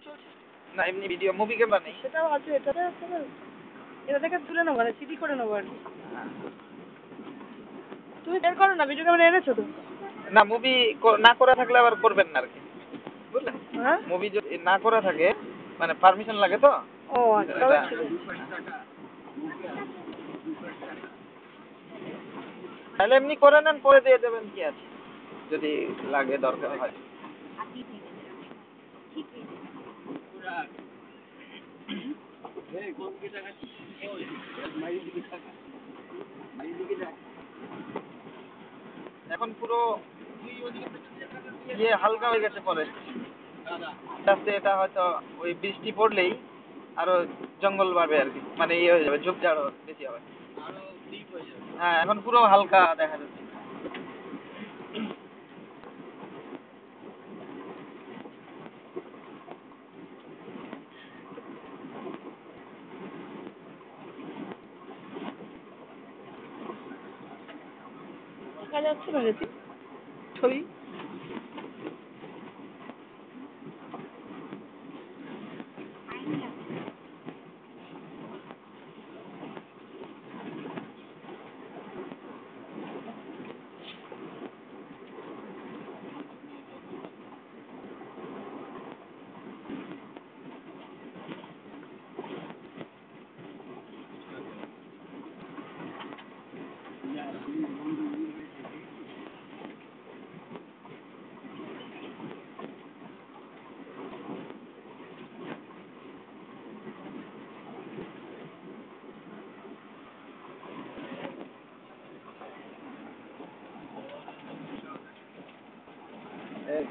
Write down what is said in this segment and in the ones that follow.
চলছে না এমনি ভিডিও মুভি ক্যামেরা নেই সেটাও আছে এটাতে এটা থেকে তুলে নেবো মানে সিডি করে নেবো আর কি তুমি বের করো না ভিডিও ক্যামেরা এনেছো তো না মুভি না করা থাকলে আবার করবেন না আর কি বুঝলেন হ্যাঁ মুভি যদি না করা থাকে মানে পারমিশন লাগে তো ও আচ্ছা তাহলে ঠিক আছে তাহলে এমনি করে নেন পরে দিয়ে দেবেন কি আছে যদি লাগে দরকার হয় এখন পুরো ইয়ে হালকা হয়ে গেছে পরে আস্তে এটা হয়তো ওই বৃষ্টি পড়লেই আরো জঙ্গল বাড়বে আর কি মানে ইয়ে হয়ে যাবে ঝোপঝাড় বেশি হবে হ্যাঁ এখন পুরো হালকা দেখা যাচ্ছে দেখা যাচ্ছে না রেতি ছবি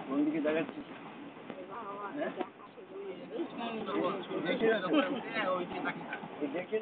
কোন দিকে দেখাচ্ছিস দেখে